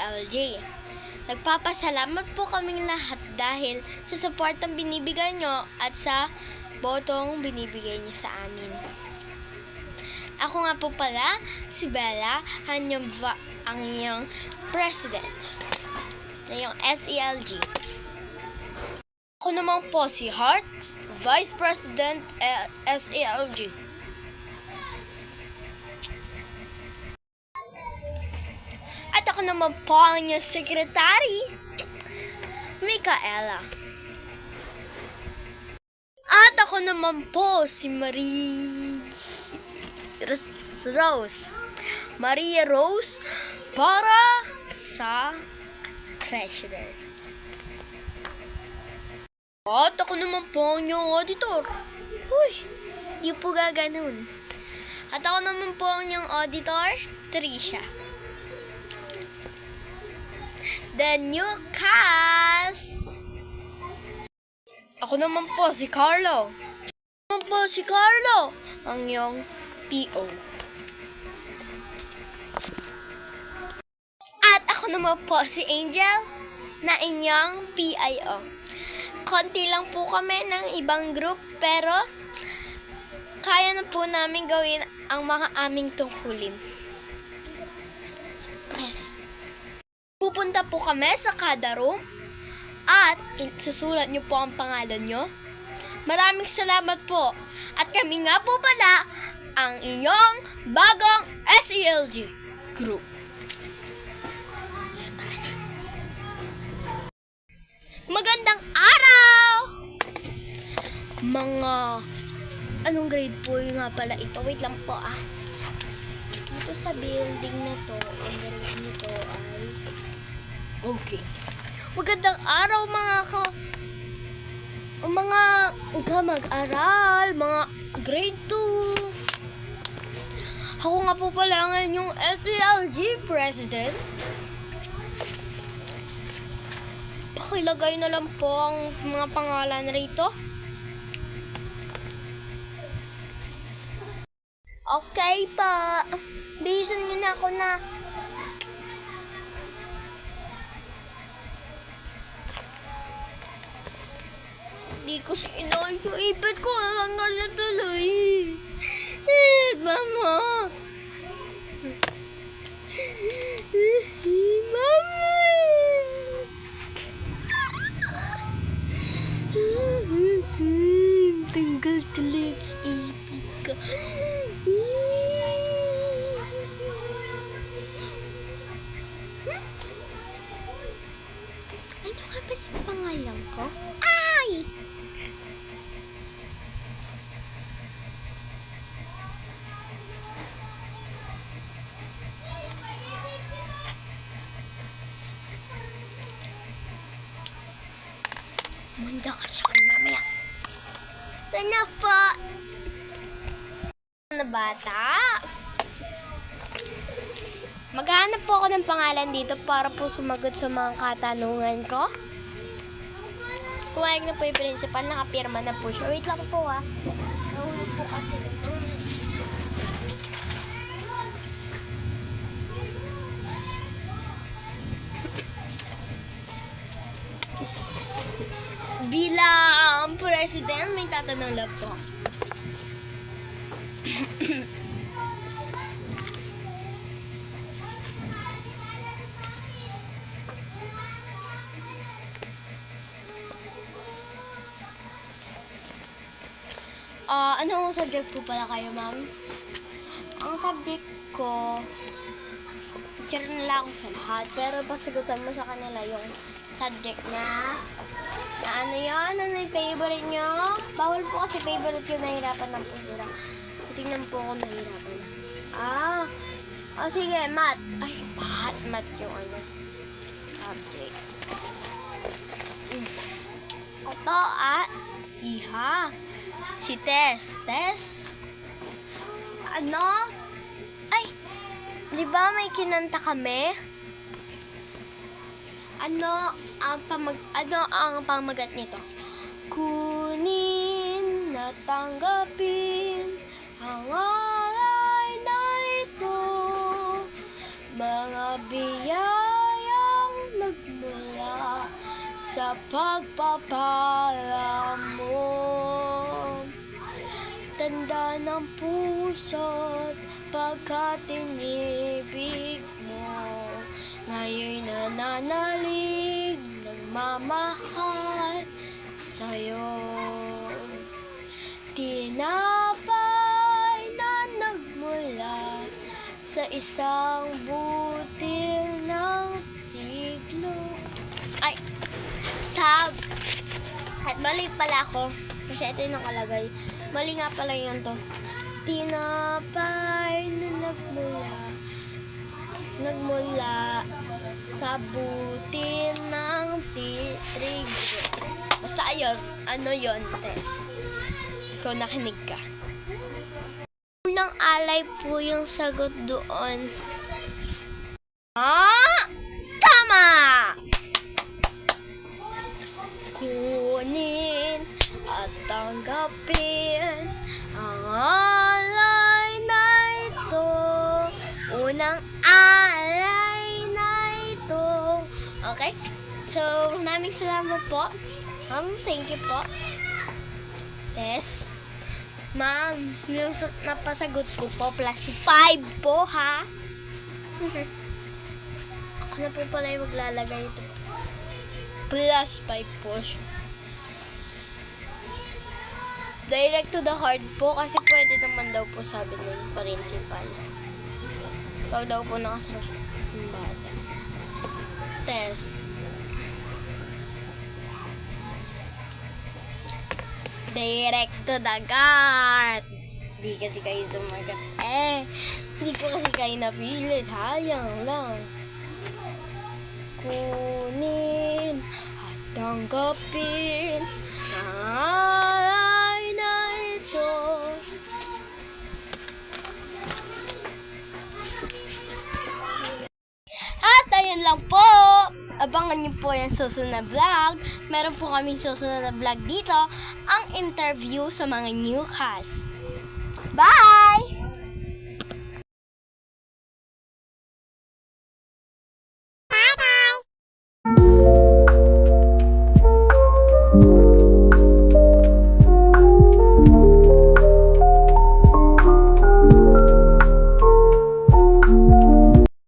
SELG. Nagpapasalamat po kaming lahat dahil sa suportang binibigay nyo at sa botong binibigay nyo sa amin. Ako nga po pala, si Bella, ang inyong president ngayong SELG. Ako naman po si Heart, Vice President SELG. At ako naman po ang inyong Secretary, Micaela. At ako naman po si Maria Rose para sa treasurer. At ako naman po ang inyong auditor. Huy, di po gaganon. At ako naman po ang inyong auditor, Trisha. The new cast. Ako naman po si Carlo. Ang iyong PO. At ako naman po si Angel, na inyong PIO. Konti lang po kami ng ibang group, pero kaya na po namin gawin ang mga aming tungkulin. Yes. Pupunta po kami sa kada room at susulat nyo po ang pangalan nyo. Maraming salamat po. At kami nga po pala ang inyong bagong SELG group. Magandang araw! Anong grade po yung nga pala ito? Wait lang po Dito sa building na to, ang grade nito ay okay. Magandang araw mga mag-aral, mga grade 2. Ako nga po pala ngayon yung SELG president. Pakilagay na lang po ang mga pangalan rito. Okay pa. Bisan nyo na ako na. Di ko sinay yung ipad ko. Hanggang na tuloy. Mama. Mama. Tanggal tuloy yung ipad ko. Ano nga ba yung pangalan ko? Ay! Manda ka sa akin mamaya. Sana po! Na bata? Maghanap po ako ng pangalan dito para po sumagot sa mga katanungan ko. Kuwag na po yung principal, nakapirma na po siya. Wait lang po Nahulog po kasi. Bilang president, may tatanong lang po. Anong subject po pala kayo, ma'am? Ang subject ko, teacher nila ako sa lahat, pero pasagutan mo sa kanila yung subject na ano yun? Ano yung favorite nyo? Bawal po kasi favorite yung nahirapan ng po sila. Tingnan po ako nahirapan. Sige, math. Ay, math yung subject. Ito, iha. Si Tess. Ay, di ba may kinanta kami? Ano ang pamagat nito? Kunin na tanggapin ang alay na ito, mga biyaya sa pagpapala mo. Tanda ng puso't pagkat inibig mo. Ngayon'y nananalig, nagmamahal sa'yo. Tinapay na nagmula sa isang butil ng tiglo. Ay! At mali pala ako. Kasi ito yung nakalagay. Mali nga pala yun to. Tinapay na nagmula sa butil ng trigo. Basta ayun. Ano yun, Tess? Ikaw nakinig ka. Unang alay po yung sagot doon. Tama! Kunin at tanggapin ang alay na ito. Unang alay na ito. Okay? So, maraming salamat po. Thank you po. Yes. Ma'am, yung napasagot ko po, plus 5 po, ha? Ako na po pala yung maglalagay ito. Plus 5 po siya. Direct to the heart po, kasi pwede naman daw po sabi ng principal. Pag daw po nakasagot ng bata. Test. Direct to the heart. Hindi kasi kayo sumagot. Hindi ko kasi kayo napili. Sayang lang. Kunin at tanggapin ang alay na ito. At ayun lang po. Abangan niyo po yung susunod na vlog. Meron po kaming susunod na vlog dito. Ang interview sa mga new cast. Bye!